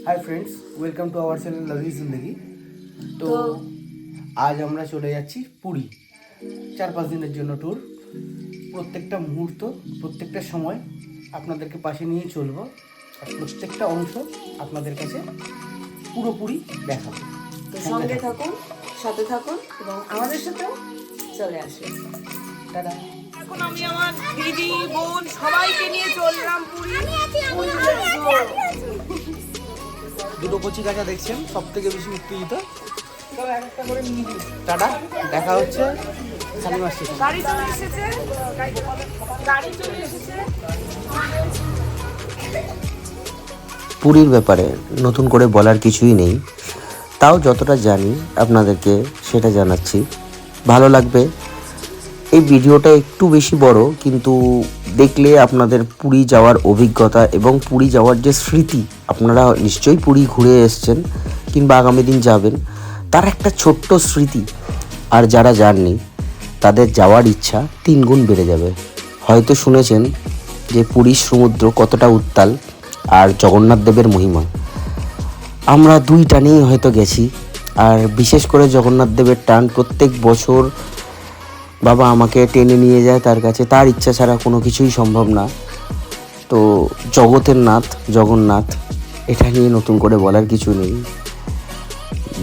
Hi friends, welcome to our channel love is Zindagi. तो आज আমরা চলে যাচ্ছি পুরী 4-5 দিনের জন্য ট্যুর। প্রত্যেকটা মুহূর্ত, প্রত্যেকটা সময় আপনাদেরকে পাশে নিয়ে চলবো, আর প্রত্যেকটা অংশ আপনাদের কাছে পুরোপুরি দেখাবো। তো সঙ্গে থাকুন, সাথে থাকুন এবং আমাদের সাথেও চলে আসুন। টাটা। এখন আমি আমার দিদি বোন সবাইকে নিয়ে চললাম পুরী। দুটো কচি কাঁচা দেখছেন, সব থেকে বেশি উত্তেজিত। টাটা, দেখা হচ্ছে শালিমার স্টেশন। গাড়ি চলে এসেছে, গাড়ি চলে এসেছে। পুরীর ব্যাপারে নতুন করে বলার কিছুই নেই, তাও যতটা জানি আপনাদেরকে সেটা জানাচ্ছি। ভালো লাগবে। এই ভিডিওটা একটু বেশি বড়, কিন্তু দেখলে আপনাদের পুরী যাওয়ার অভিজ্ঞতা এবং পুরী যাওয়ার যে স্মৃতি, আপনারা নিশ্চয়ই পুরী ঘুরে এসেছেন কিংবা আগামী দিন যাবেন, তার একটা ছোট্ট স্মৃতি আর যারা যাননি তাদের যাওয়ার ইচ্ছা 3 গুণ বেড়ে যাবে। হয়তো শুনেছেন যে পুরীর সমুদ্র কতটা উত্তাল আর জগন্নাথ দেবের মহিমা। আমরা 2 টানেই হয়তো গেছি, আর বিশেষ করে জগন্নাথ দেবের টান প্রত্যেক বছর বাবা আমাকে টেনে নিয়ে যায় তার কাছে। তার ইচ্ছা ছাড়া কোনো কিছুই সম্ভব না। তো জগতের নাথ জগন্নাথ, এটা নিয়ে নতুন করে বলার কিছু নেই।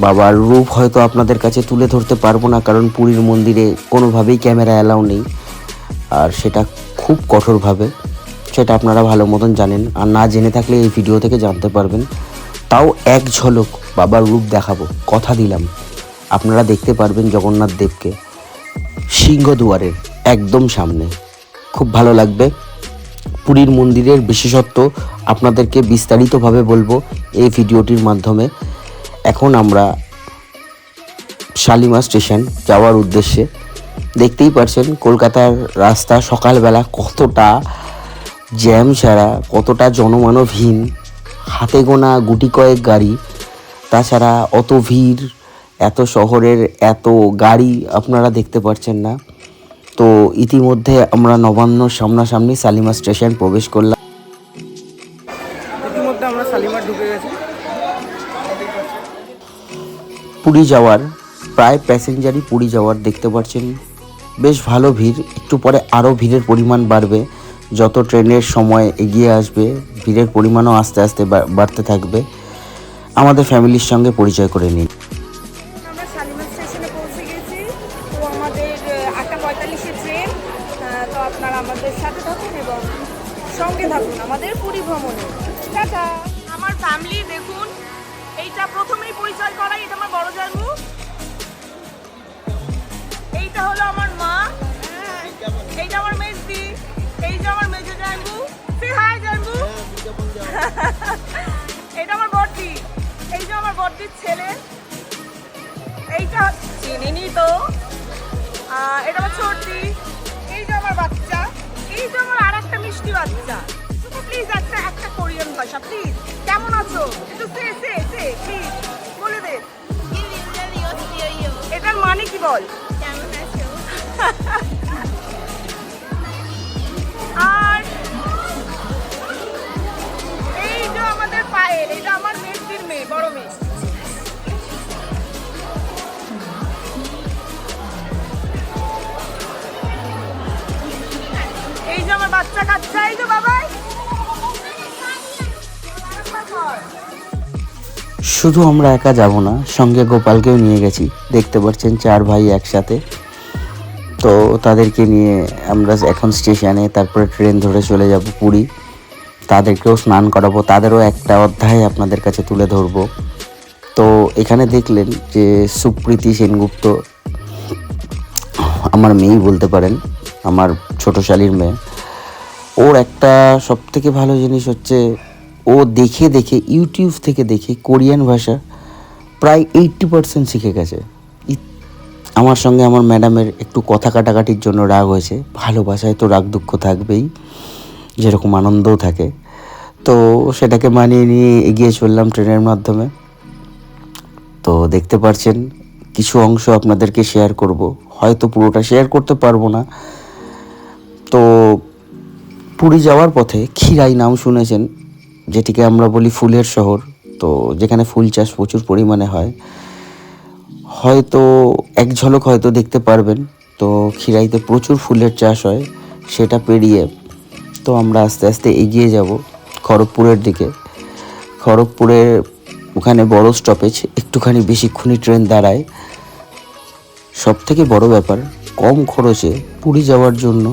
বাবার রূপ হয়তো আপনাদের কাছে তুলে ধরতে পারবো না, কারণ পুরীর মন্দিরে কোনোভাবেই ক্যামেরা অ্যালাউ নেই, আর সেটা খুব কঠোরভাবে। সেটা আপনারা ভালো মতন জানেন, আর না জেনে থাকলে এই ভিডিও থেকে জানতে পারবেন। তাও এক ঝলক বাবার রূপ দেখাবো, কথা দিলাম। আপনারা দেখতে পারবেন জগন্নাথ দেবকে সিংহদুয়ারের একদম সামনে। খুব ভালো লাগবে। পুরীর মন্দিরের বিশেষত্ব আপনাদেরকে বিস্তারিতভাবে বলবো এই ভিডিওটির মাধ্যমে। এখন আমরা শালিমার স্টেশন যাওয়ার উদ্দেশ্যে। দেখতেই পারছেন কলকাতার রাস্তা সকালবেলা কতটা জ্যাম ছাড়া, কতটা জনমানবহীন, হাতে গোনা গুটি কয়েক গাড়ি। তাছাড়া অত ভিড়, এত শহরের এত গাড়ি আপনারা দেখতে পাচ্ছেন না। তো ইতিমধ্যে আমরা নবান্ন সামনাসামনি শালিমার স্টেশন প্রবেশ করলাম। ইতিমধ্যে আমরা শালিমার ঢুকে গেছি। পুরী যাওয়ার প্রায় প্যাসেঞ্জারই পুরী যাওয়ার দেখতে পাচ্ছেন বেশ ভালো ভিড়। একটু পরে আরও ভিড়ের পরিমাণ বাড়বে। যত ট্রেনের সময় এগিয়ে আসবে ভিড়ের পরিমাণও আস্তে আস্তে বাড়তে থাকবে। আমাদের ফ্যামিলির সঙ্গে পরিচয় করে নিন। আমরা শালিমার স্টেশনে পৌঁছে গেছি। তো আমাদের 8:45-এ ট্রেন। তো আপনারা আমাদের সাথে থাকুন এবং সঙ্গে থাকুন আমাদের পুরী ভ্রমণে। টাটা। আমার ফ্যামিলি দেখুন, এইটা প্রথমেই পরিচয় করাই, এটা আমার বড় জানু, এইটা হলো আমার মা, এইটা আমার মেজদি, এই যে আমার মেজো জানু। সে হাই জানু। এটা আমার বড়দি, এই যে আমার বড়দির ছেলে, এইটা চিনিনি তো, এটা আমার ছোটদি, এই যে আমার বাচ্চা, এই যে আমার আর একটা মিষ্টি বাচ্চা। প্লিজ একটা কোরিয়ান ভাষা প্লিজ। কেমন আছো একটু সে প্লিজ বলে দে। এটার মানে কি বল? আর এই যে আমাদের পায়েল, এটা আমার মেজদির মেয়ে, বড় মেয়ে। এই যে আমার বাচ্চা কাচ্চা, এই যে বাবাই। শুধু আমরা একা যাব না, সঙ্গে গোপালকেও নিয়ে গেছি। দেখতে পাচ্ছেন 4 ভাই একসাথে। তো তাদেরকে নিয়ে আমরা এখন স্টেশনে, তারপরে ট্রেন ধরে চলে যাব পুরী। তাদেরকেও স্নান করাবো, তাদেরও একটা অধ্যায় আপনাদের কাছে তুলে ধরবো। তো এখানে দেখলেন যে সুপ্রীতি সেনগুপ্ত, আমার মেয়েই বলতে পারেন, আমার ছোটো শালির মেয়ে। ওর একটা সবথেকে ভালো জিনিস হচ্ছে ও দেখে দেখে, ইউটিউব থেকে দেখে কোরিয়ান ভাষা প্রায় 80% শিখে গেছে। আমার সঙ্গে আমার ম্যাডামের একটু কথা কাটাকাটির জন্য রাগ হয়েছে। ভালোবাসায় তো রাগ দুঃখ থাকবেই, যেরকম আনন্দও থাকে। তো সেটাকে মানিয়ে নিয়ে এগিয়ে চললাম ট্রেনের মাধ্যমে। তো দেখতে পাচ্ছেন কিছু অংশ আপনাদেরকে শেয়ার করব, হয়তো পুরোটা শেয়ার করতে পারবো না। তো পুরী যাওয়ার পথে ক্ষীরাই নাম শুনেছেন, যেটিকে আমরা বলি ফুলের শহর। তো যেখানে ফুল চাষ প্রচুর পরিমাণে হয়, হয়তো এক ঝলক হয়তো দেখতে পারবেন। তো খিরাইতে প্রচুর ফুলের চাষ হয়, সেটা পেরিয়ে তো আমরা আস্তে আস্তে এগিয়ে যাব খড়গপুরের দিকে। খড়গপুরের ওখানে বড় স্টপেজ, একটুখানি বেশিক্ষণই ট্রেন দাঁড়ায়। সব থেকে বড় ব্যাপার, কম খরচে পুরী যাওয়ার জন্য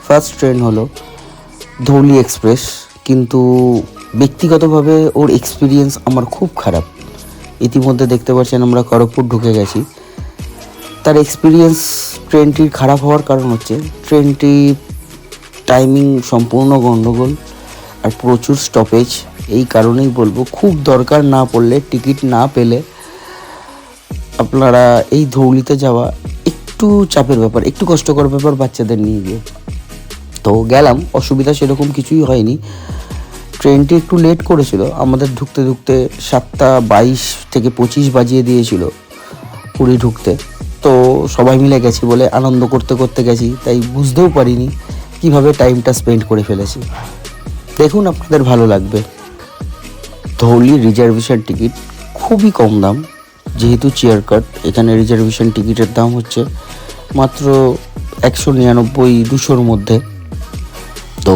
ফার্স্ট ট্রেন হলো ধৌলি এক্সপ্রেস। কিন্তু ব্যক্তিগতভাবে ওর এক্সপিরিয়েন্স আমার খুব খারাপ। ইতিমধ্যে দেখতে পাচ্ছেন আমরা খড়গপুর ঢুকে গেছি। তার এক্সপিরিয়েন্স ট্রেনটির খারাপ হওয়ার কারণ হচ্ছে ট্রেনটি টাইমিং সম্পূর্ণ গণ্ডগোল আর প্রচুর স্টপেজ। এই কারণেই বলবো, খুব দরকার না পড়লে, টিকিট না পেলে আপনারা এই ধৌলিতে যাওয়া একটু চাপের ব্যাপার, একটু কষ্টকর ব্যাপার বাচ্চাদের নিয়ে গিয়ে। তো গেলাম, অসুবিধা সেরকম কিছুই হয়নি। ট্রেনটি একটু লেট করেছিল, আমাদের ঢুকতে ঢুকতে 7:22 থেকে 25 বাজিয়ে দিয়েছিল পুরী ঢুকতে। তো সবাই মিলে গেছি বলে আনন্দ করতে করতে গেছি, তাই বুঝতেও পারিনি কিভাবে টাইমটা স্পেন্ড করে ফেলেছি। দেখুন, আপনাদের ভালো লাগবে। ধৌলি রিজার্ভেশন টিকিট খুবই কম দাম, যেহেতু চেয়ার কাট। এখানে রিজার্ভেশন টিকিটের দাম হচ্ছে মাত্র 199-200-র মধ্যে। তো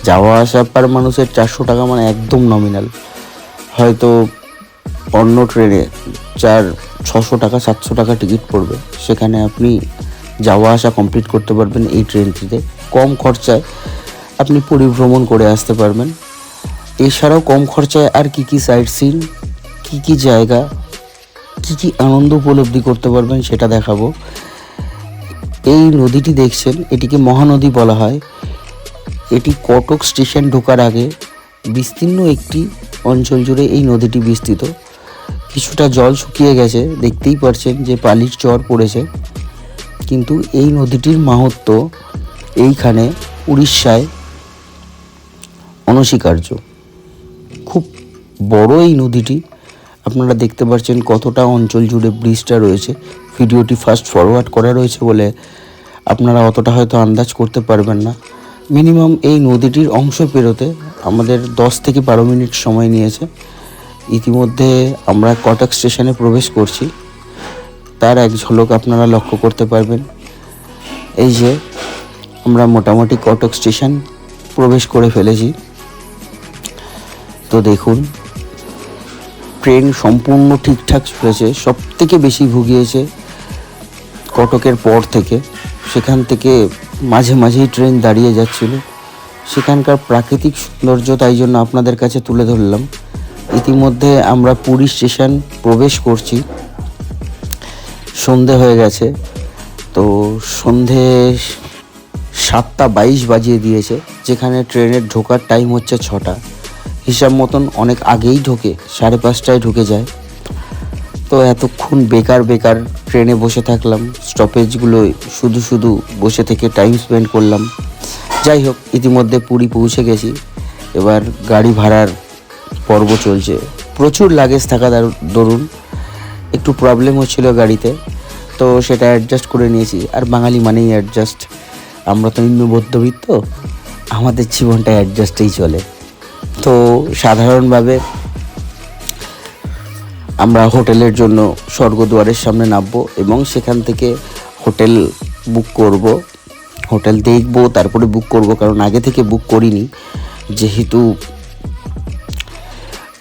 যাওয়া আসা পার মানুষের 400 টাকা, মানে একদম নমিনাল। হয়তো অন্য ট্রেনে 600 টাকা 700 টাকা টিকিট পড়বে, সেখানে আপনি যাওয়া আসা কমপ্লিট করতে পারবেন এই ট্রেনটিতে। কম খরচায় আপনি পরিভ্রমণ করে আসতে পারবেন। এছাড়াও কম খরচায় আর কি সাইট সিন, কি জায়গা, কি আনন্দ উপলব্ধি করতে পারবেন সেটা দেখাবো। এই নদীটি দেখছেন, এটিকে মহানদী বলা হয়। এটি কটক স্টেশন ঢোকার আগে বিস্তীর্ণ একটি অঞ্চল জুড়ে এই নদীটি বিস্তৃত। কিছুটা জল শুকিয়ে গেছে, দেখতেই পারছেন যে বালির চর পড়েছে। কিন্তু এই নদীটির মাহাত্ম্য এইখানে উড়িষ্যায় অনস্বীকার্য। খুব বড় এই নদীটি, আপনারা দেখতে পাচ্ছেন কতটা অঞ্চল জুড়ে ব্রিজটা রয়েছে। ভিডিওটি ফাস্ট ফরওয়ার্ড করা রয়েছে বলে আপনারা অতটা হয়তো আন্দাজ করতে পারবেন না। মিনিমাম এই নদীটির অংশ পেরোতে আমাদের 10 থেকে 12 মিনিট সময় নিয়েছে। ইতিমধ্যে আমরা কটক স্টেশনে প্রবেশ করছি, তার এক ঝলক আপনারা লক্ষ্য করতে পারবেন। এই যে আমরা মোটামুটি কটক স্টেশন প্রবেশ করে ফেলেছি। তো দেখুন, ট্রেন সম্পূর্ণ ঠিকঠাক চলেছে। সব থেকে বেশি ভুগিয়েছে কটকের পর থেকে, সেখান থেকে মাঝে মাঝেই ট্রেন দাঁড়িয়ে যাচ্ছিল। সেখানকার প্রাকৃতিক সৌন্দর্য তাই জন্য আপনাদের কাছে তুলে ধরলাম। ইতিমধ্যে আমরা পুরী স্টেশন প্রবেশ করছি। সন্ধে হয়ে গেছে, তো সন্ধে 7:22 বাজিয়ে দিয়েছে, যেখানে ট্রেনের ঢোকার টাইম হচ্ছে 6টা। হিসাব মতন অনেক আগেই ঢোকে, 5:30টায় ঢুকে যায়। তো এতক্ষণ বেকার ট্রেনে বসে থাকলাম, স্টপেজগুলো শুধু বসে থেকে টাইম স্পেন্ড করলাম। যাই হোক, ইতিমধ্যে পুরী পৌঁছে গেছি। এবার গাড়ি ভাড়ার পর্ব চলছে। প্রচুর লাগেজ থাকা দরুন একটু প্রবলেম হচ্ছিল গাড়িতে, তো সেটা অ্যাডজাস্ট করে নিয়েছি। আর বাঙালি মানেই অ্যাডজাস্ট, আমরা তো নিম্ন মধ্যবিত্ত, আমাদের জীবনটা অ্যাডজাস্টেই চলে। তো সাধারণভাবে আমরা হোটেলের জন্য স্বর্গদ্বারের সামনে নামবো এবং সেখান থেকে হোটেল বুক করব। হোটেল দেখবো, তারপরে বুক করব, কারণ আগে থেকে বুক করিনি। যেহেতু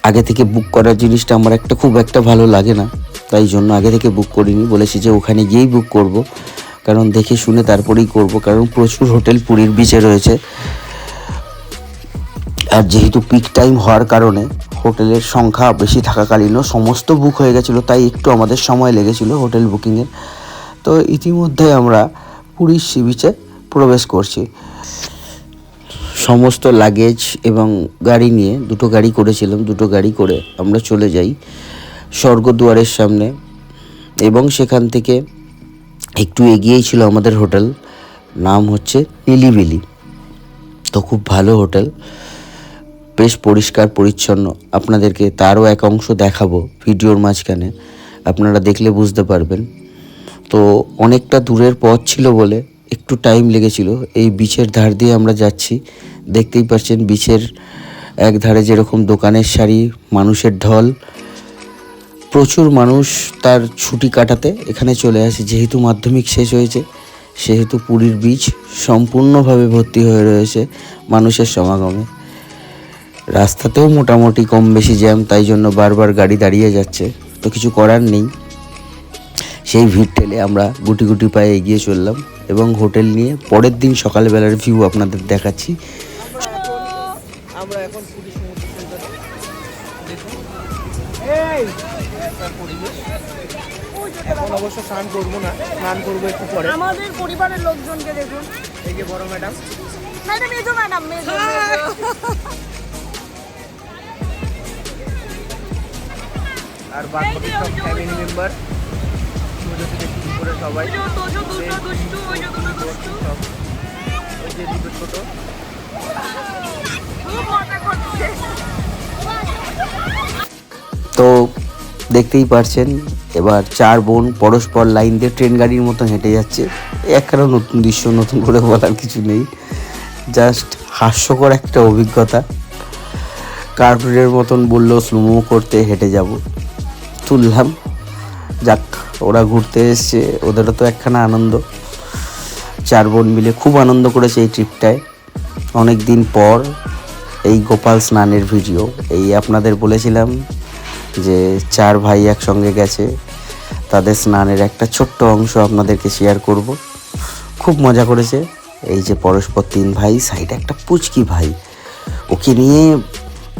আগে থেকে বুক করার জিনিসটা আমার খুব একটা ভালো লাগে না, তাই জন্য আগে থেকে বুক করিনি। বলেছি যে ওখানে গিয়েই বুক করব, কারণ দেখে শুনে তারপরেই করব, কারণ প্রচুর হোটেল পুরীর বিচে রয়েছে। আর যেহেতু পিক টাইম হওয়ার কারণে হোটেলের সংখ্যা বেশি থাকাকালীনও সমস্ত বুক হয়ে গেছিলো, তাই একটু আমাদের সময় লেগেছিল হোটেল বুকিংয়ের। তো ইতিমধ্যে আমরা পুরীর সি বিচে প্রবেশ করছি। সমস্ত লাগেজ এবং গাড়ি নিয়ে, দুটো গাড়ি করেছিলাম, দুটো গাড়ি করে আমরা চলে যাই স্বর্গদ্বারের সামনে। এবং সেখান থেকে একটু এগিয়েই ছিল আমাদের হোটেল, নাম হচ্ছে নিলিবিলি। তো খুব ভালো হোটেল, বেশ পরিষ্কার পরিচ্ছন্ন। আপনাদেরকে তারও এক অংশ দেখাবো ভিডিওর মাঝখানে, আপনারা দেখলে বুঝতে পারবেন। তো অনেকটা দূরের পথ ছিল বলে একটু টাইম লেগেছিল। এই বিচের ধার দিয়ে আমরা যাচ্ছি, দেখতেই পাচ্ছেন বিচের একধারে যেরকম দোকানের সারি, মানুষের ঢল, প্রচুর মানুষ তার ছুটি কাটাতে এখানে চলে আসে। যেহেতু মাধ্যমিক শেষ হয়েছে সেহেতু পুরীর বিচ সম্পূর্ণভাবে ভর্তি হয়ে রয়েছে মানুষের সমাগমে। রাস্তাতেও মোটামুটি কম বেশি জ্যাম, তাই জন্য বারবার গাড়ি দাঁড়িয়ে যাচ্ছে। তো কিছু করার নেই, সেই ভিড় ঠেলে আমরা গুটি গুটি পায়ে এগিয়ে চললাম এবং হোটেল নিয়ে পরের দিন সকালবেলার ভিউ আপনাদের দেখাচ্ছি। আমরা এখন পুরী সমুদ্র সৈকতে দেখুন এই একটা পরিবেশ। এখন অবশ্য স্নান করবো না, স্নান করবো একটু পরে। আমাদের পরিবারের লোকজনকে দেখুন। এই যে বড় ম্যাডাম, ম্যাডাম মেজো, ম্যাডাম মেজো। আর বাকি সব ফ্যামিলি মেম্বার, ছোট থেকে শুরু করে সবাই। ওই যে তোজো দুটো দুষ্টু, ওই যে দুটো দুষ্টু। সব ওই যে দুটো ছোট। খুব মজা করছে। তো দেখতেই পারছেন এবার 4 বোন পরস্পর লাইন দিয়ে ট্রেন গাড়ির মতো হেঁটে যাচ্ছে। একখানা নতুন দৃশ্য, নতুন করে বলার কিছু নেই, জাস্ট হাস্যকর একটা অভিজ্ঞতা। কার্টুনের মতন বললো স্লোমো করতে হেঁটে যাব, তুললাম। যাক, ওরা ঘুরতে এসছে, ওদেরও তো একখানা আনন্দ। 4 বোন মিলে খুব আনন্দ করেছে এই ট্রিপটায়। অনেক দিন পর এই গোপাল স্নানের ভিডিও, এই আপনাদের বলেছিলাম যে 4 ভাই একসঙ্গে গেছে, তাদের স্নানের একটা ছোট্ট অংশ আপনাদেরকে শেয়ার করব। খুব মজা করেছে। এই যে পরস্পর 3 ভাই, সাইডে একটা পুচকি ভাই, ওকে নিয়ে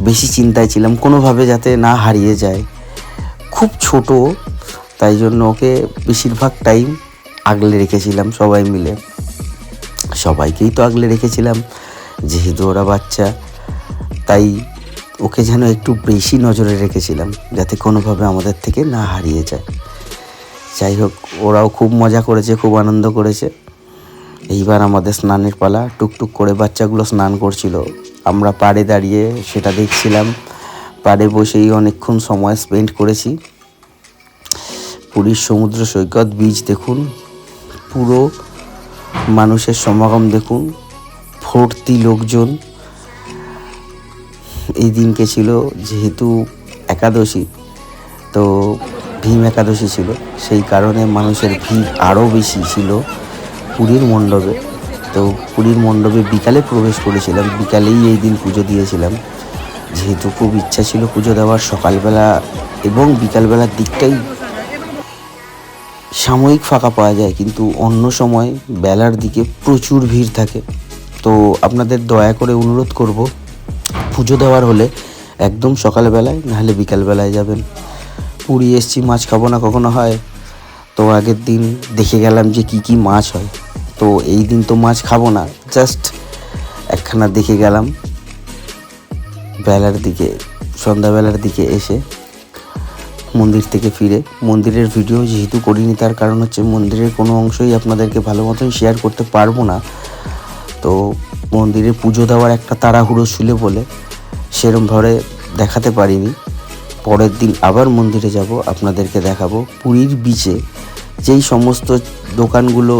বেশি চিন্তায় ছিলাম কোনোভাবে যাতে না হারিয়ে যায়। খুব ছোট, তাই জন্য ওকে বেশিরভাগ টাইম আগলে রেখেছিলাম সবাই মিলে। সবাইকেই তো আগলে রেখেছিলাম, যেহেতু ওরা বাচ্চা, তাই ওকে যেন একটু বেশি নজরে রেখেছিলাম যাতে কোনোভাবে আমাদের থেকে না হারিয়ে যায়। যাই হোক, ওরাও খুব মজা করেছে, খুব আনন্দ করেছে। এইবার আমাদের স্নানের পালা। টুকটুক করে বাচ্চাগুলো স্নান করছিল, আমরা পাড়ে দাঁড়িয়ে সেটা দেখছিলাম। পাড়ে বসেই অনেকক্ষণ সময় স্পেন্ড করেছি। পুরীর সমুদ্র সৈকত বিচ দেখুন, পুরো মানুষের সমাগম দেখুন, ভর্তি লোকজন। এই দিনকে ছিল যেহেতু একাদশী, তো ভীম একাদশী ছিল, সেই কারণে মানুষের ভিড় আরও বেশি ছিল পুরীর মণ্ডপে। তো পুরীর মণ্ডপে বিকালে প্রবেশ করেছিলাম, বিকালেই এই দিন পুজো দিয়েছিলাম। যেহেতু খুব ইচ্ছা ছিল পুজো দেওয়ার, সকালবেলা এবং বিকালবেলার দিকটাই সাময়িক ফাঁকা পাওয়া যায়, কিন্তু অন্য সময় বেলার দিকে প্রচুর ভিড় থাকে। তো আপনাদের দয়া করে অনুরোধ করব, পুজো দেওয়ার হলে একদম সকালবেলায় নাহলে বিকালবেলায় যাবেন। পুরী এসছি, মাছ খাবো না কখনো হয়, তো আগের দিন দেখে গেলাম যে কি কি মাছ হয়। তো এই দিন তো মাছ খাবো না, জাস্ট একখানা দেখে গেলাম। বেলার দিকে, সন্ধ্যাবেলার দিকে এসে মন্দির থেকে ফিরে, মন্দিরের ভিডিও যেহেতু করিনি, তার কারণ হচ্ছে মন্দিরের কোনো অংশই আপনাদেরকে ভালো মতন শেয়ার করতে পারবো না। তো মন্দিরে পুজো দেওয়ার একটা তাড়াহুড়ো ছিল বলে সেরমভাবে দেখাতে পারিনি। পরের দিন আবার মন্দিরে যাব, আপনাদেরকে দেখাবো। পুরীর বিচে যেই সমস্ত দোকানগুলো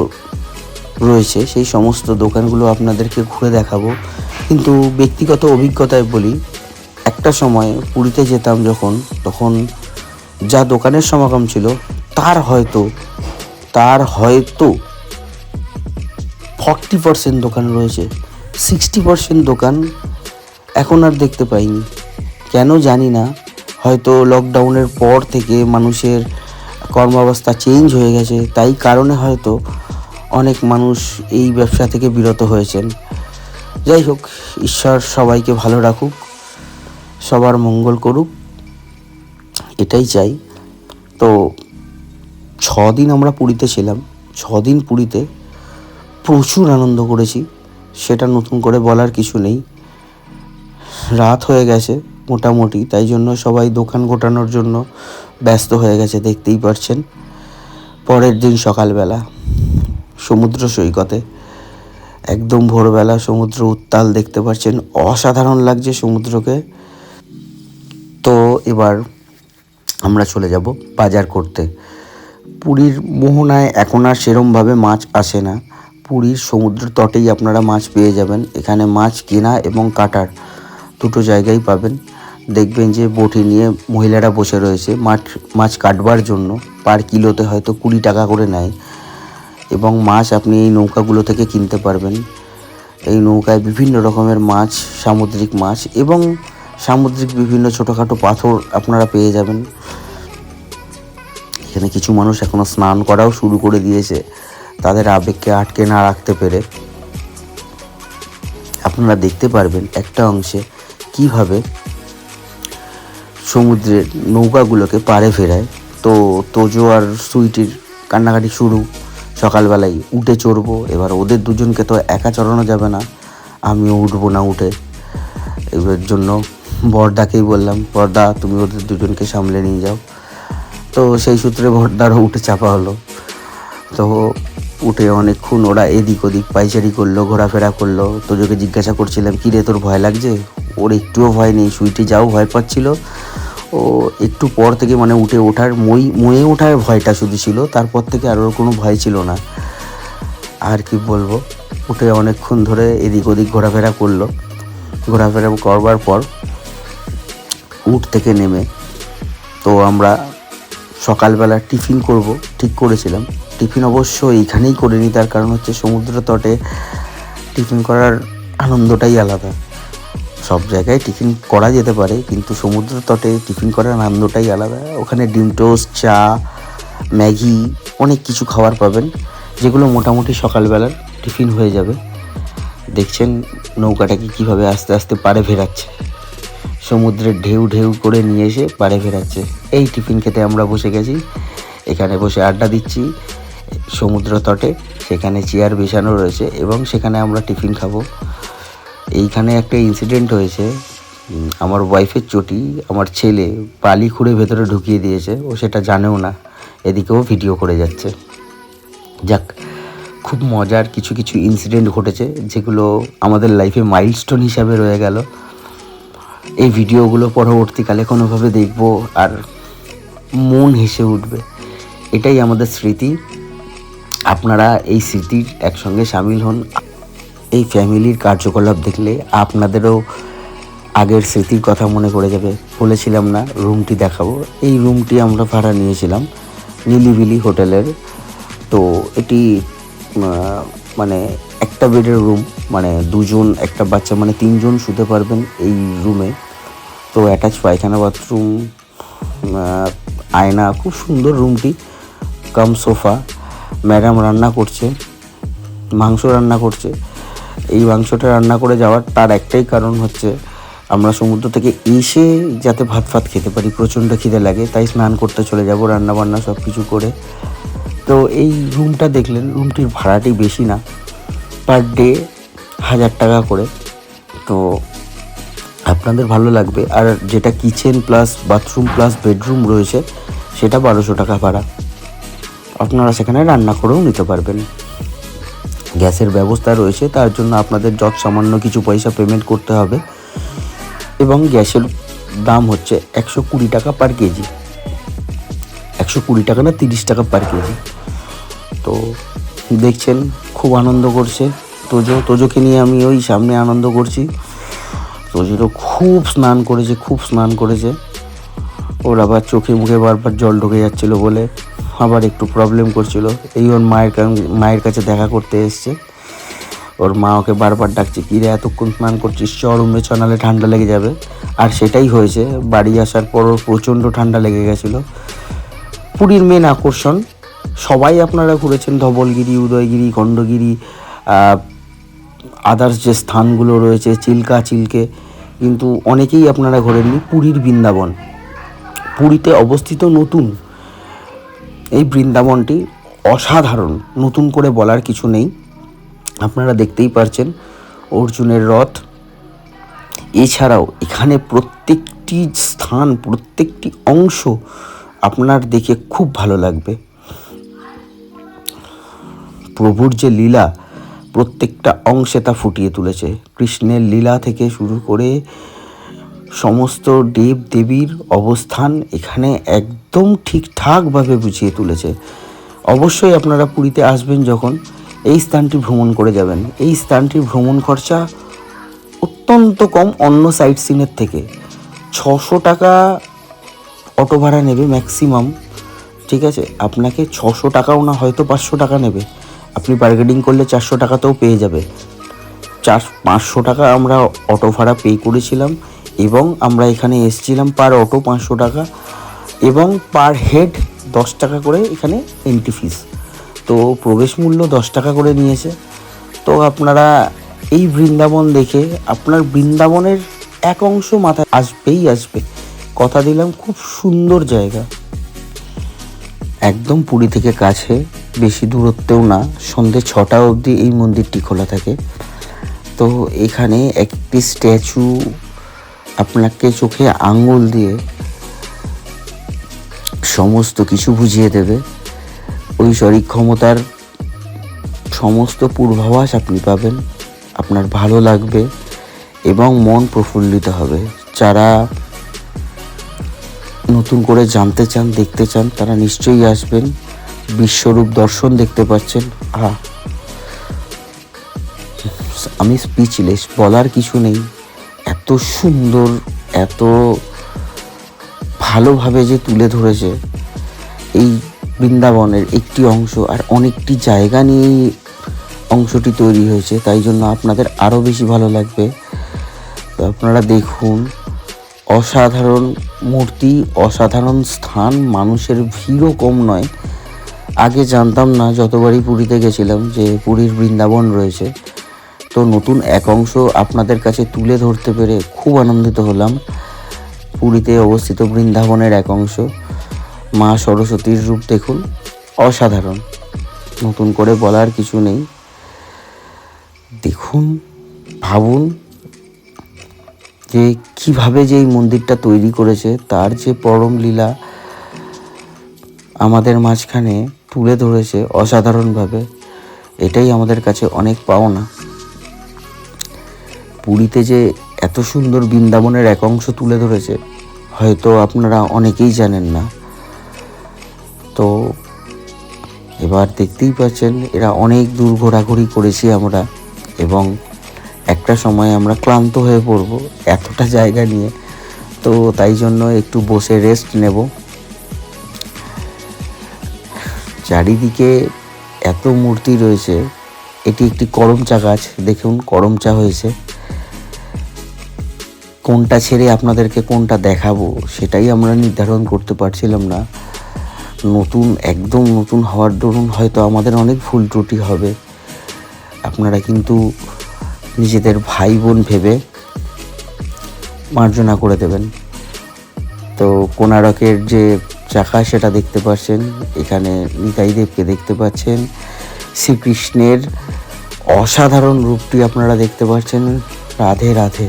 রয়েছে সেই সমস্ত দোকানগুলো আপনাদেরকে ঘুরে দেখাবো। কিন্তু ব্যক্তিগত অভিজ্ঞতায় বলি, একটা সময় পুরীতে যেতাম যখন, তখন যা দোকানের সমাগম ছিল তার হয়তো 40% দোকান রয়েছে, 60% দোকান এখন আর দেখতে পাইনি। কেন জানি না, হয়তো লকডাউনের পর থেকে মানুষের কর্মাবস্থা চেঞ্জ হয়ে গেছে, তাই কারণে হয়তো অনেক মানুষ এই ব্যবসা থেকে বিরত হয়েছেন। যাই হোক, ঈশ্বর সবাইকে ভালো রাখুক, সবার মঙ্গল করুক, এটাই চাই। তো 6 দিন আমরা পুরীতে ছিলাম। 6 দিন পুরীতে প্রচুর আনন্দ করেছি, সেটা নতুন করে বলার কিছু নেই। রাত হয়ে গেছে মোটামুটি, তাই জন্য সবাই দোকান গোটানোর জন্য ব্যস্ত হয়ে গেছে, দেখতেই পারছেন। পরের দিন সকালবেলা সমুদ্র সৈকতে, একদম ভোরবেলা সমুদ্র উত্তাল দেখতে পাচ্ছেন, অসাধারণ লাগছে সমুদ্রকে। তো এবার আমরা চলে যাব বাজার করতে। পুরীর মোহনায় এখন আর সেরমভাবে মাছ আসে না, পুরীর সমুদ্র তটেই আপনারা মাছ পেয়ে যাবেন। এখানে মাছ কেনা এবং কাটার দুটো জায়গায় পাবেন। দেখবেন যে বটি নিয়ে মহিলারা বসে রয়েছে মাছ কাটবার জন্য। পার কিলোতে হয়তো 20 টাকা করে নেয় এবং মাছ আপনি এই নৌকাগুলো থেকে কিনতে পারবেন। এই নৌকায় বিভিন্ন রকমের মাছ, সামুদ্রিক মাছ এবং সামুদ্রিক বিভিন্ন ছোটোখাটো পাথর আপনারা পেয়ে যাবেন। এখানে কিছু মানুষ এখনও স্নান করাও শুরু করে দিয়েছে তাদের আবেগকে আটকে না রাখতে পেরে। আপনারা দেখতে পারবেন একটা অংশে কিভাবে সমুদ্রের নৌকাগুলোকে পাড়ে ফেরায়। তো তোজো আর সুইটির কান্নাকাটি শুরু। সকালবেলায় উঠে চড়বো, এবার ওদের দুজনকে তো একা চড়ানো যাবে না, আমিও উঠবো না উঠে। এবার জন্য বড়দাকেই বললাম, বড়দা তুমি ওদের দুজনকে সামলে নিয়ে যাও। তো সেই সূত্রে বড়দারও উঠে চাপা হলো। তো উঠে অনেকক্ষণ ওরা এদিক ওদিক পাইচারি করলো, ঘোরাফেরা করলো। তোজোকে জিজ্ঞাসা করছিলাম, কী রে তোর ভয় লাগছে? ওর একটুও ভয় নেই। সুইটি যাও ভয় পাচ্ছিল, ও একটু পর থেকে মানে উঠে ওঠার ময়ে ওঠার ভয়টা শুধু ছিল, তারপর থেকে আর ওর কোনো ভয় ছিল না। আর কি বলবো, উঠে অনেকক্ষণ ধরে এদিক ওদিক ঘোরাফেরা করলো। ঘোরাফেরা করবার পর উঠ থেকে নেমে তো আমরা সকালবেলা টিফিন করব ঠিক করেছিলাম। টিফিন অবশ্য এইখানেই করে নিই, তার কারণ হচ্ছে সমুদ্র তটে টিফিন করার আনন্দটাই আলাদা। সব জায়গায় টিফিন করা যেতে পারে, কিন্তু সমুদ্র তটে টিফিন করার আনন্দটাই আলাদা। ওখানে ডিম টোস্ট, চা, ম্যাগি অনেক কিছু খাবার পাবেন, যেগুলো মোটামুটি সকালবেলার টিফিন হয়ে যাবে। দেখছেন নৌকাটাকে কীভাবে আস্তে আস্তে পাড়ে ফেরাচ্ছে, সমুদ্রের ঢেউ ঢেউ করে নিয়ে এসে পাড়ে ফেরাচ্ছে। এই টিফিন খেতে আমরা বসে গেছি, এখানে বসে আড্ডা দিচ্ছি সমুদ্র তটে। সেখানে চেয়ার বিছানো রয়েছে এবং সেখানে আমরা টিফিন খাবো। এইখানে একটা ইনসিডেন্ট হয়েছে, আমার ওয়াইফের চটি আমার ছেলে বালি খুঁড়ে ভেতরে ঢুকিয়ে দিয়েছে, ও সেটা জানেও না, এদিকেও ভিডিও করে যাচ্ছে। যাক, খুব মজার কিছু কিছু ইনসিডেন্ট ঘটেছে যেগুলো আমাদের লাইফে মাইলস্টোন হিসাবে রয়ে গেল। এই ভিডিওগুলো পরবর্তীকালে কোনোভাবে দেখব আর মন হেসে উঠবে। এটাই আমাদের স্মৃতি। আপনারা এই স্মৃতির একসঙ্গে সামিল হন। এই ফ্যামিলির কার্যকলাপ দেখলে আপনাদেরও আগের স্মৃতির কথা মনে পড়ে যাবে। বলেছিলাম না রুমটি দেখাবো, এই রুমটি আমরা ভাড়া নিয়েছিলাম নিলিবিলি হোটেলের। তো এটি মানে একটা বেডের রুম, মানে দুজন একটা বাচ্চা মানে 3 জন শুতে পারবেন এই রুমে। তো অ্যাটাচ পায়খানা, বাথরুম, আয়না, খুব সুন্দর রুমটি, কাম সোফা। ম্যাডাম রান্না করছে, মাংস রান্না করছে। এই মাংসটা রান্না করে যাওয়ার তার একটাই কারণ হচ্ছে আমরা সমুদ্র থেকে এসে যাতে ভাত খেতে পারি। প্রচণ্ড খিদে লাগে, তাই স্নান করতে চলে যাব রান্নাবান্না সব কিছু করে। তো এই রুমটা দেখলেন, রুমটির ভাড়াটি বেশি না, পার ডে 1000 টাকা করে। তো আপনাদের ভালো লাগবে। আর যেটা kitchen plus bathroom plus bedroom রয়েছে সেটা 1200 টাকা ভাড়া। আপনারা সেখানে রান্না করেও নিতে পারবেন। গ্যাসের ব্যবস্থা রয়েছে, তার জন্য আপনাদের যত সামান্য কিছু পয়সা পেমেন্ট করতে হবে। এবং গ্যাসের দাম হচ্ছে 120 টাকা পার কেজি। 120 টাকা না 30 টাকা পার কেজি। তো দেখছেন খুব আনন্দ করছে তোজোকে নিয়ে আমি ওই সামনে আনন্দ করছি। তোজো তো খুব স্নান করেছে। ওর আবার চোখে মুখে বারবার জল ঢুকে যাচ্ছিলো বলে আবার একটু প্রবলেম করছিল। এই ওর মায়ের কাছে দেখা করতে এসছে। ওর মা ওকে বারবার ডাকছে, কী রে এতক্ষণ স্নান করছিস, চ রুমে চ, নাহলে ঠান্ডা লেগে যাবে। আর সেটাই হয়েছে। বাড়ি আসার পর ওর প্রচণ্ড ঠান্ডা লেগে গেছিলো। পুরীর মেন আকর্ষণ, সবাই আপনারা ঘুরেছেন ধবলগিরি, উদয়গিরি, খণ্ডগিরি, আদার্স যে স্থানগুলো রয়েছে, চিল্কে, কিন্তু অনেকেই আপনারা ঘোরেননি পুরীর বৃন্দাবন। পুরীতে অবস্থিত নতুন এই বৃন্দাবনটি অসাধারণ, নতুন করে বলার কিছু নেই। আপনারা দেখতেই পারছেন অর্জুনের রথ। এছাড়াও এখানে প্রত্যেকটি স্থান, প্রত্যেকটি অংশ আপনার দেখে খুব ভালো লাগবে। প্রভুর যে লীলা, প্রত্যেকটা অংশে তা ফুটিয়ে তুলেছে। কৃষ্ণের লীলা থেকে শুরু করে সমস্ত দেব দেবীর অবস্থান এখানে একদম ঠিকঠাকভাবে বুঝিয়ে তুলেছে। অবশ্যই আপনারা পুরীতে আসবেন যখন, এই স্থানটি ভ্রমণ করে যাবেন। এই স্থানটির ভ্রমণ খরচা অত্যন্ত কম অন্য সাইট সিনের থেকে। 600 টাকা অটো ভাড়া নেবে ম্যাক্সিমাম, ঠিক আছে? আপনাকে 600 টাকাও না, হয়তো 500 টাকা নেবে। আপনি বার্গেনিং করলে 400 টাকাতেও পেয়ে যাবে। 500 টাকা আমরা অটো ভাড়া পে করেছিলাম এবং আমরা এখানে এসেছিলাম পার অটো 500 টাকা এবং পার হেড 10 টাকা করে এখানে এন্ট্রি ফিস। তো প্রবেশ মূল্য 10 টাকা করে নিয়েছে। তো আপনারা এই বৃন্দাবন দেখে আপনার বৃন্দাবনের এক অংশ মাথায় আসবে, কথা দিলাম। খুব সুন্দর জায়গা, একদম পুরী থেকে কাছে, বেশি দূরত্বেও না। সন্ধ্যে 6টা অবধি এই মন্দিরটি খোলা থাকে। তো এখানে একটি স্ট্যাচু আপনাকে চোখে আঙুল দিয়ে সমস্ত কিছু বুঝিয়ে দেবে। ঐশ্বরিক ক্ষমতার সমস্ত পূর্বাভাস আপনি পাবেন, আপনার ভালো লাগবে এবং মন প্রফুল্লিত হবে। যারা নতুন করে জানতে চান, দেখতে চান, তারা নিশ্চয়ই আসবেন। বিশ্বরূপ দর্শন দেখতে পাচ্ছেন। আমি স্পিচলেস, বলার কিছু নেই। এত সুন্দর, এত ভালোভাবে যে তুলে ধরেছে এই বৃন্দাবনের একটি অংশ, আর অনেকটি জায়গা নিয়েই অংশটি তৈরি হয়েছে, তাই জন্য আপনাদের আরও বেশি ভালো লাগবে। তো আপনারা দেখুন, অসাধারণ মূর্তি, অসাধারণ স্থান, মানুষের ভিড়ও কম নয়। আগে জানতাম না, যতবারই পুরীতে গেছিলাম, যে পুরীর বৃন্দাবন রয়েছে। তো নতুন এক অংশ আপনাদের কাছে তুলে ধরতে পেরে খুব আনন্দিত হলাম। পুরীতে অবস্থিত বৃন্দাবনের এক অংশ, মা সরস্বতীর রূপ দেখুন, অসাধারণ। নতুন করে বলার কিছু নেই। দেখুন, ভাবুন যে কিভাবে যে এই মন্দিরটা তৈরি করেছে, তার যে পরম লীলা আমাদের মাঝখানে তুলে ধরেছে অসাধারণভাবে। এটাই আমাদের কাছে অনেক পাওনা। পুরীতে যে এত সুন্দর বৃন্দাবনের এক অংশ তুলে ধরেছে, হয়তো আপনারা অনেকেই জানেন না। তো এবার দেখতেই পাচ্ছেন, এরা অনেক দূর ঘোরাঘুরি করেছি আমরা, এবং একটা সময় আমরা ক্লান্ত হয়ে পড়ব এতটা জায়গা নিয়ে। তো তাই জন্য একটু বসে রেস্ট নেব। চারিদিকে এত মূর্তি রয়েছে। এটি একটি করমচা গাছ, দেখুন করমচা হয়েছে। কোনটা ছেড়ে আপনাদেরকে কোনটা দেখাবো সেটাই আমরা নির্ধারণ করতে পারছিলাম না। একদম নতুন হওয়ার দরুন হয়তো আমাদের অনেক ভুল ত্রুটি হবে। আপনারা কিন্তু নিজেদের ভাই বোন ভেবে মার্জনা করে দেবেন। তো কোণারকের যে চাকা সেটা দেখতে পাচ্ছেন, এখানে নিতাই দেবকে দেখতে পাচ্ছেন, শ্রীকৃষ্ণের অসাধারণ রূপটি আপনারা দেখতে পাচ্ছেন। রাধে রাধে,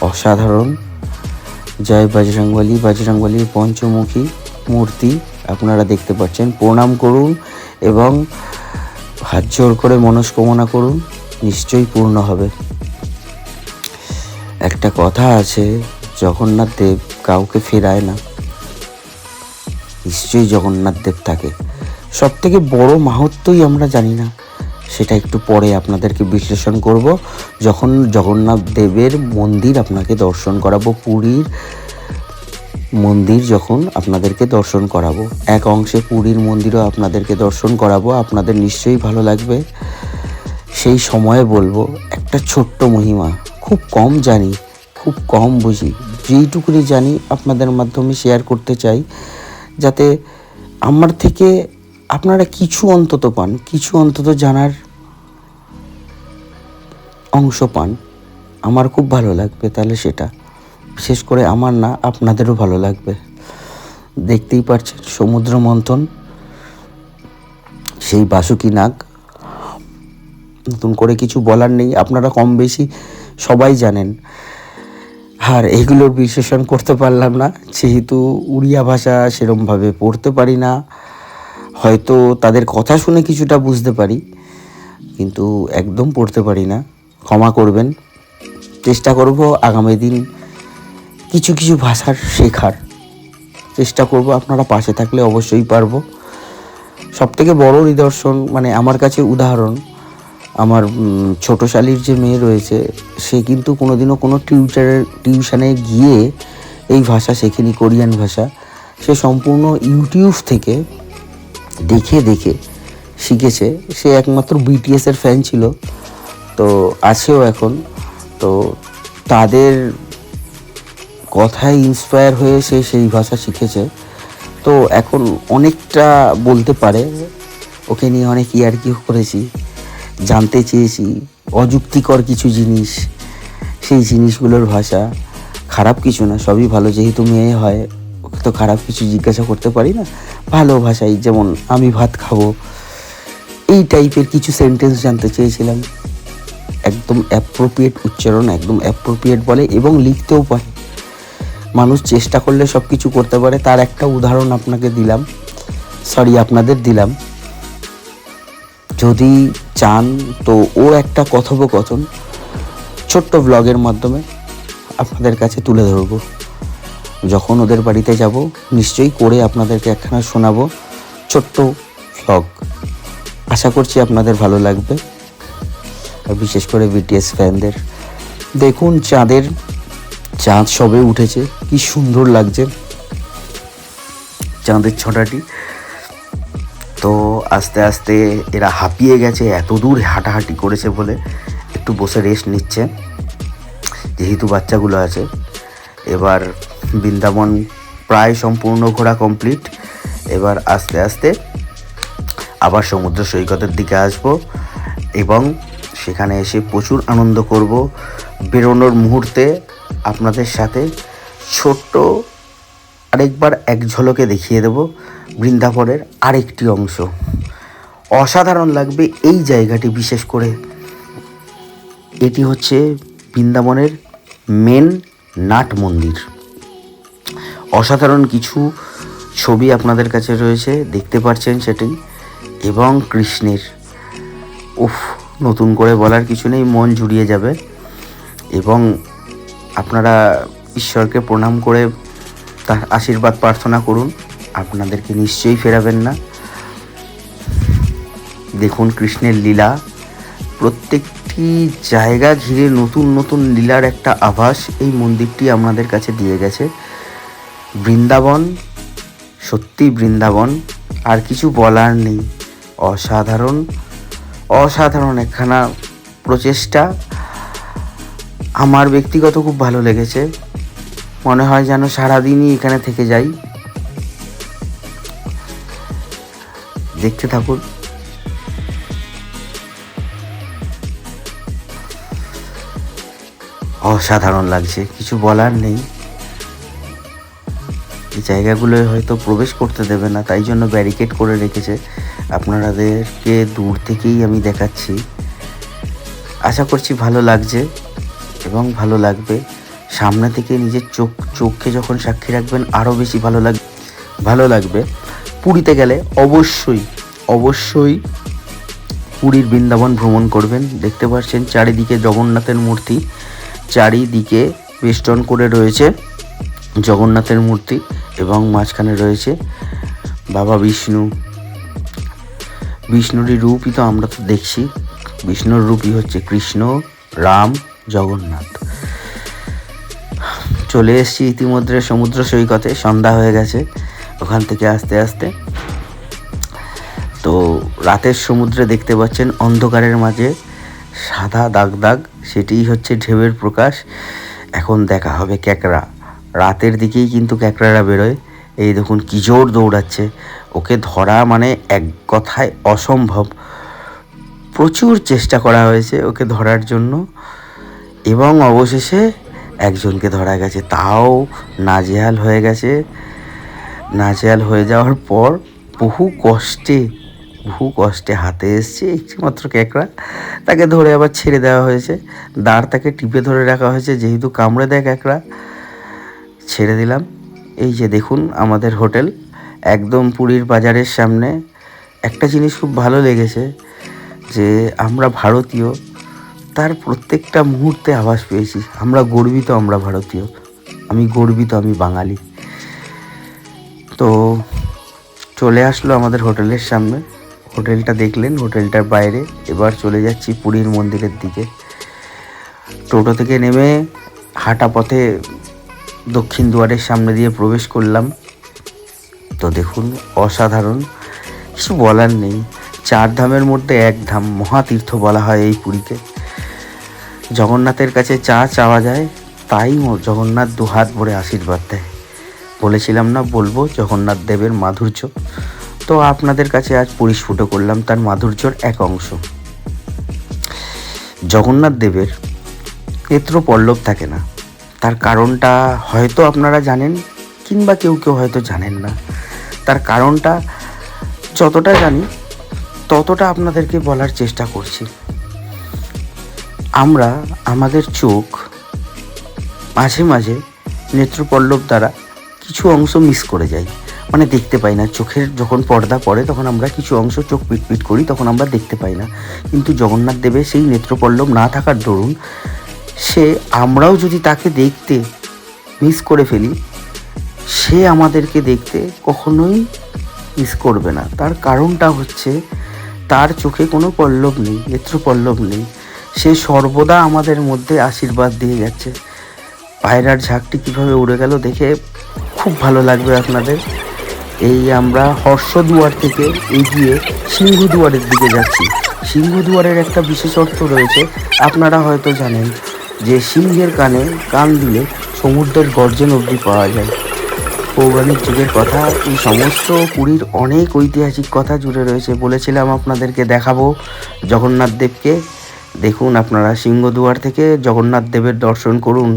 অসাধারণ। জয় বজরংবলী, বজরংবলীর পঞ্চমুখী মূর্তি আপনারা দেখতে পাচ্ছেন। প্রণাম করুন এবং হাত জোর করে মনস্কামনা করুন, নিশ্চয়ই পূর্ণ হবে। একটা কথা আছে, জগন্নাথ দেব কাউকে ফেরায় না, নিশ্চয়ই জগন্নাথ দেব থাকে। সব থেকে বড় মাহাত্ম্যই আমরা জানি না, সেটা একটু পরে আপনাদেরকে বিশ্লেষণ করব, যখন জগন্নাথ দেবের মন্দির আপনাকে দর্শন করাবো। পুরীর মন্দির যখন আপনাদেরকে দর্শন করাবো, এক অংশে পুরীর মন্দিরও আপনাদেরকে দর্শন করাবো, আপনাদের নিশ্চয়ই ভালো লাগবে। সেই সময়ে বলবো একটা ছোট্ট মহিমা, খুব কম জানি, খুব কম বুঝি, যেইটুকুনি জানি আপনাদের মাধ্যমে শেয়ার করতে চাই, যাতে আমার থেকে আপনারা কিছু অন্তত পান, কিছু অন্তত জানার অংশ পান। আমার খুব ভালো লাগবে তাহলে সেটা, বিশেষ করে আমার না, আপনাদেরও ভালো লাগবে। দেখতেই পাচ্ছেন সমুদ্র মন্থন, সেই বাসুকি নাগ, নতুন করে কিছু বলার নেই, আপনারা কম বেশি সবাই জানেন। আর এগুলোর বিশ্লেষণ করতে পারলাম না, যেহেতু উড়িয়া ভাষা সেরমভাবে পড়তে পারি না। হয়তো তাদের কথা শুনে কিছুটা বুঝতে পারি, কিন্তু একদম পড়তে পারি না, ক্ষমা করবেন। চেষ্টা করব আগামী দিন কিছু কিছু ভাষার শেখার চেষ্টা করব, আপনারা পাশে থাকলে অবশ্যই পারবো। সবথেকে বড় নিদর্শন, মানে আমার কাছে উদাহরণ, আমার ছোটো শালির যে মেয়ে রয়েছে সে কিন্তু কোনোদিনও কোনো টিউশনে গিয়ে এই ভাষা শেখেনি, কোরিয়ান ভাষা। সে সম্পূর্ণ ইউটিউব থেকে দেখে দেখে শিখেছে। সে একমাত্র বিটিএসের ফ্যান ছিল, তো আছেও এখন। তো তাদের কথায় ইন্সপায়ার হয়ে সে সেই ভাষা শিখেছে। তো এখন অনেকটা বলতে পারে। ওকে নিয়ে অনেক ইয়ার্কিও করেছি, জানতে চেয়েছি অযুক্তিকর কিছু জিনিস, সেই জিনিসগুলোর ভাষা। খারাপ কিছু না, সবই ভালো। যেহেতু মেয়ে হয়, ওকে তো খারাপ কিছু জিজ্ঞাসা করতে পারি না। ভালো ভাষাই, যেমন আমি ভাত খাবো, এই টাইপের কিছু সেন্টেন্স জানতে চেয়েছিলাম। একদম অ্যাপ্রোপ্রিয়েট উচ্চারণ, একদম অ্যাপ্রোপ্রিয়েট বলে এবং লিখতেও পারে। মানুষ চেষ্টা করলে সব কিছু করতে পারে। তার একটা উদাহরণ আপনাদের দিলাম। যদি চান তো ওর একটা কথোপকথন ছোট্ট ব্লগের মাধ্যমে আপনাদের কাছে তুলে ধরবো। যখন ওদের বাড়িতে যাব নিশ্চয়ই করে আপনাদেরকে একখানা শোনাবো, ছোট্ট ব্লগ। আশা করছি আপনাদের ভালো লাগবে, আর বিশেষ করে বিটিএস ফ্যানদের। দেখুন চাঁদ সবে উঠেছে, কি সুন্দর লাগছে চাঁদের ছটাটি। তো আস্তে আস্তে এরা হাঁপিয়ে গেছে, এত দূর হাঁটাহাঁটি করেছে বলে একটু বসে রেস্ট নিচ্ছে, যেহেতু বাচ্চাগুলো আছে। এবার বৃন্দাবন প্রায় সম্পূর্ণ ঘোরা কমপ্লিট। এবার আস্তে আস্তে আবার সমুদ্র সৈকতের দিকে আসব এবং সেখানে এসে প্রচুর আনন্দ করব। বেরোনোর মুহূর্তে আপনাদের সাথে ছোট্ট আরেকবার এক ঝলকে দেখিয়ে দেব বৃন্দাবনের আরেকটি অংশ। অসাধারণ লাগবে এই জায়গাটি। বিশেষ করে এটি হচ্ছে বৃন্দাবনের মেন নাট মন্দির। অসাধারণ কিছু ছবি আপনাদের কাছে রয়েছে, দেখতে পাচ্ছেন সেটাই। এবং কৃষ্ণের নতুন করে বলার কিছু নেই, মন জুড়িয়ে যাবে। এবং আপনারা ঈশ্বরকে প্রণাম করে তার আশীর্বাদ প্রার্থনা করুন, আপনাদেরকে নিশ্চয়ই ফেরাবেন না। দেখুন কৃষ্ণের লীলা, প্রত্যেকটি জায়গা ঘিরে নতুন নতুন লীলার একটা আভাস এই মন্দিরটি আমাদের কাছে দিয়ে গেছে। বৃন্দাবন, সত্যি বৃন্দাবন, আর কিছু বলার নেই। অসাধারণ অসাধারণ একখানা প্রচেষ্টা। আমার ব্যক্তিগত খুব ভালো লেগেছে। মনে হয় যেন সারাদিনই এখানে থেকে যাই। দেখতে থাকুন। অসাধারণ লাগছে, কিছু বলার নেই। এই জায়গাগুলোয় হয়তো প্রবেশ করতে দেবে না, তাই জন্য ব্যারিকেড করে রেখেছে। আপনাদেরকে দূর থেকেই আমি দেখাচ্ছি। আশা করছি ভালো লাগছে এবং ভালো লাগবে। সামনে থেকে নিজের চোখকে যখন সাক্ষী রাখবেন আরও বেশি ভালো লাগবে। পুরীতে গেলে অবশ্যই পুরীর বৃন্দাবন ভ্রমণ করবেন। দেখতে পাচ্ছেন চারিদিকে জগন্নাথের মূর্তি, চারিদিকে বেষ্টন করে রয়েছে জগন্নাথের মূর্তি এবং মাঝখানে রয়েছে বাবা বিষ্ণুরই রূপই তো আমরা তো দেখছি। বিষ্ণুর রূপই হচ্ছে কৃষ্ণ, রাম, জগন্নাথ। চলে এসেছি ইতিমধ্যে সমুদ্র সৈকতে, সন্ধ্যা হয়ে গেছে ওখান থেকে আস্তে আস্তে। তো রাতের সমুদ্রে দেখতে পাচ্ছেন অন্ধকারের মাঝে সাদা দাগ, সেটিই হচ্ছে ঢেউয়ের প্রকাশ। এখন দেখা হবে ক্যাকড়া। রাতের দিকেই কিন্তু ক্যাকড়ারা বেরোয়। এই দেখুন কি জোর দৌড়াচ্ছে, ওকে ধরা মানে এক কথায় অসম্ভব। প্রচুর চেষ্টা করা হয়েছে ওকে ধরার জন্য এবং অবশেষে একজনকে ধরা গেছে, তাও নাজেহাল হয়ে গেছে। নাজেহাল হয়ে যাওয়ার পর বহু কষ্টে হাতে এসছে একটিমাত্র ক্যাকড়া। তাকে ধরে আবার ছেড়ে দেওয়া হয়েছে, দাঁড় তাকে টিপে ধরে রাখা হয়েছে, যেহেতু কামড়ে দেয় ক্যাকড়া। ছেড়ে দিলাম। এই যে দেখুন আমাদের হোটেল একদম পুরীর বাজারের সামনে। একটা জিনিস খুব ভালো লেগেছে যে আমরা ভারতীয়, তার প্রত্যেকটা মুহূর্তে আভাস পেয়েছি। আমরা গর্বিত, আমরা ভারতীয়। আমি গর্বিত, আমি বাঙালি। তো চলে আসলো আমাদের হোটেলের সামনে। হোটেলটা দেখলেন, হোটেলটার বাইরে। এবার চলে যাচ্ছি পুরীর মন্দিরের দিকে। টোটো থেকে নেমে হাঁটা পথে দক্ষিণ দুয়ারের সামনে দিয়ে প্রবেশ করলাম। তো দেখুন, অসাধারণ, কিছু বলার নেই। 4 ধামের মধ্যে এক ধাম, মহাতীর্থ বলা হয় এই পুরীকে। জগন্নাথের কাছে যা চাওয়া যায় তাই জগন্নাথ দুহাত ভরে আশীর্বাদ দেয়। বলেছিলাম না বলবো জগন্নাথ দেবের মাধুর্য, তো আপনাদের কাছে আজ পরিস্ফুট করলাম তার মাধুর্যর এক অংশ। জগন্নাথ দেবের নেত্রপল্লব থাকে না, তার কারণটা হয়তো আপনারা জানেন, কিংবা কেউ কেউ হয়তো জানেন না। তার কারণটা যতটা জানি ততটা আপনাদেরকে বলার চেষ্টা করছি। আমরা আমাদের চোখ মাঝে মাঝে নেত্রপল্লব দ্বারা কিছু অংশ মিস করে যাই, মানে দেখতে পাই না। চোখের যখন পর্দা পড়ে তখন আমরা কিছু অংশ চোখ পিটপিট করি, তখন আমরা দেখতে পাই না। কিন্তু জগন্নাথ দেবের সেই নেত্রপল্লব না থাকার দরুন আমরাও যদি তাকে দেখতে মিস করে ফেলি, সে আমাদেরকে দেখতে কখনোই মিস করবে না। তার কারণটা হচ্ছে তার চোখে কোনো পল্লব নেই, নেত্রপল্লব নেই। সে সর্বদা আমাদের মধ্যে আশীর্বাদ দিয়ে যাচ্ছে। পায়রার ঝাঁকটি কীভাবে উড়ে গেল দেখে খুব ভালো লাগবে আপনাদের। এই আমরা হর্ষদুয়ার থেকে এগিয়ে সিংহদুয়ারের দিকে যাচ্ছি। সিংহদুয়ারের একটা বিশেষ অর্থ রয়েছে, আপনারা হয়তো জানেন যে সিংহের কানে কান দিলে সমুদ্রের গর্জন অবধি পাওয়া যায়। পৌরাণিক যুগের কথা, এই সমস্ত পুরীর অনেক ঐতিহাসিক কথা জুড়ে রয়েছে। বলেছিলাম আপনাদেরকে দেখাবো জগন্নাথ দেবকে। দেখুন, আপনারা সিংহদুয়ার থেকে জগন্নাথ দেবের দর্শন করুন।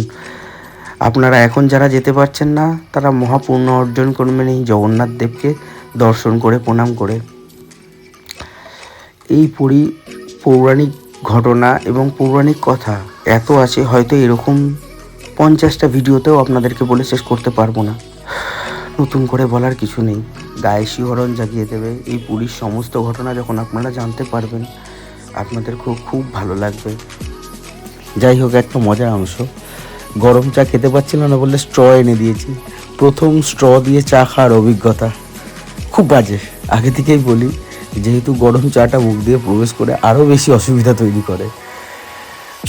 আপনারা এখন যারা যেতে পারছেন না তারা মহাপুণ্য অর্জন করবেন এই জগন্নাথ দেবকে দর্শন করে, প্রণাম করে। এই পুরী পৌরাণিক ঘটনা এবং পৌরাণিক কথা এত আছে, হয়তো এরকম 50টা ভিডিওতেও আপনাদেরকে বলে শেষ করতে পারবো না। নতুন করে বলার কিছু নেই, গায়ে শিহরণ জাগিয়ে দেবে। এই পুরীর সমস্ত ঘটনা যখন আপনারা জানতে পারবেন, আপনাদের খুব ভালো লাগবে। যাই হোক, একটা মজার অংশ, গরম চা খেতে পাচ্ছিল না বলে স্ট্র এনে দিয়েছি। প্রথম স্ট্র দিয়ে চা খাওয়ার অভিজ্ঞতা খুব বাজে। আগে থেকেই বলি, যেহেতু গরম চাটা মুখ দিয়ে প্রবেশ করে আরও বেশি অসুবিধা তৈরি করে।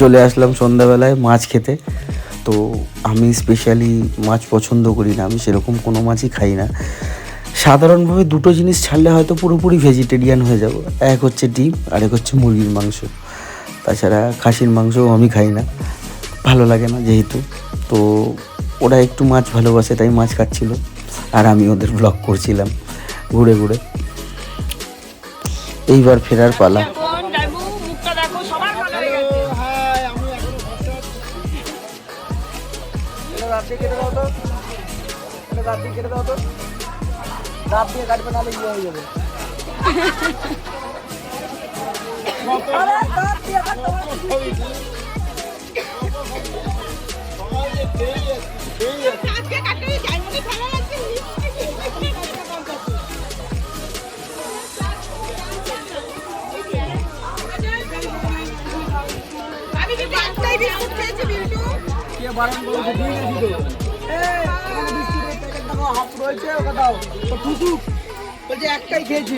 চলে আসলাম সন্ধ্যাবেলায় মাছ খেতে। তো আমি স্পেশালি মাছ পছন্দ করি না, আমি সেরকম কোনো মাছই খাই না। সাধারণভাবে দুটো জিনিস ছাড়লে হয়তো পুরোপুরি ভেজিটেরিয়ান হয়ে যাব। এক হচ্ছে ডিম, আর এক হচ্ছে মুরগির মাংস। তাছাড়া খাসির মাংসও আমি খাই না, ভালো লাগে না যেহেতু। তো ওরা একটু মাছ ভালোবাসে তাই মাছ খাচ্ছিল, আর আমি ওদের ব্লগ করছিলাম ঘুরে ঘুরে। এইবার ফেরার পালা। একটাই খেয়েছি।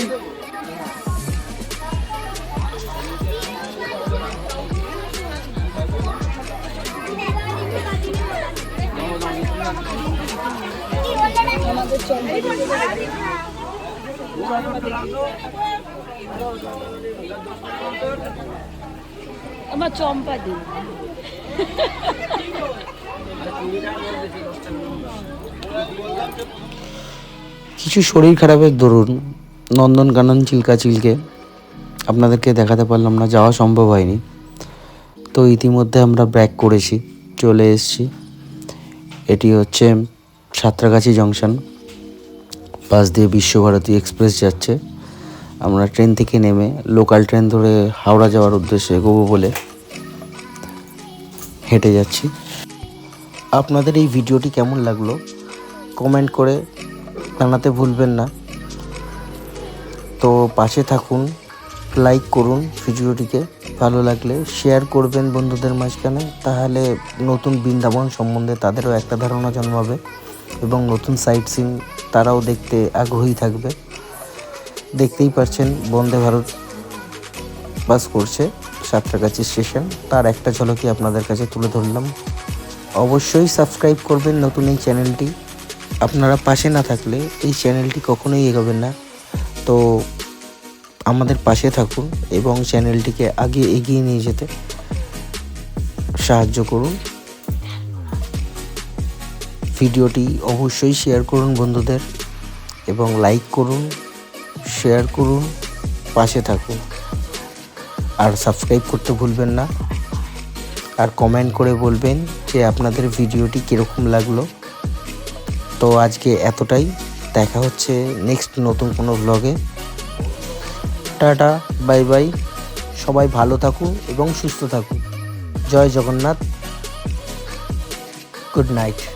আমার চম্পা দিন। কিছু শরীর খারাপের দরুন নন্দনকানন চিল্কে আপনাদেরকে দেখাতে পারলাম না, যাওয়া সম্ভব হয়নি। তো ইতিমধ্যে আমরা ব্যাক করেছি, চলে এসেছি। এটি হচ্ছে সাঁতরাগাছি জংশন, পাশ দিয়ে বিশ্বভারতী এক্সপ্রেস যাচ্ছে। আমরা ট্রেন থেকে নেমে লোকাল ট্রেন ধরে হাওড়া যাওয়ার উদ্দেশ্যে এগোবো বলে হেঁটে যাচ্ছি। আপনাদের এই ভিডিওটি কেমন লাগলো কমেন্ট করে জানাতে ভুলবেন না। তো পাশে থাকুন, লাইক করুন ভিডিওটিকে, ভালো লাগলে শেয়ার করবেন বন্ধুদের মাঝখানে, তাহলে নতুন বৃন্দাবন সম্বন্ধে তাদেরও একটা ধারণা জন্মাবে এবং নতুন সাইট সিন তারাও দেখতে আগ্রহী থাকবে। দেখতেই পাচ্ছেন বন্দে ভারত বাস করছে সাঁতরাগাছি স্টেশন, তার একটা ঝলকই আপনাদের কাছে তুলে ধরলাম। অবশ্যই সাবস্ক্রাইব করবেন নতুন এই চ্যানেলটি। আপনারা পাশে না থাকলে এই চ্যানেলটি কখনোই এগোবেন না। তো আমাদের পাশে থাকুন এবং চ্যানেলটিকে আগে এগিয়ে নিয়ে যেতে সাহায্য করুন। ভিডিওটি অবশ্যই শেয়ার করুন বন্ধুদের এবং লাইক করুন, শেয়ার করুন, পাশে থাকুন। আর সাবস্ক্রাইব করতে ভুলবেন না। আর কমেন্ট করে বলবেন যে আপনাদের ভিডিওটি কীরকম লাগলো। তো আজকে এতটাই, দেখা হচ্ছে নেক্সট নতুন কোনো ব্লগে। Tata, bye bye. সবাই ভালো থাকুন এবং সুস্থ থাকুন। জয় জগন্নাথ, গুড নাইট।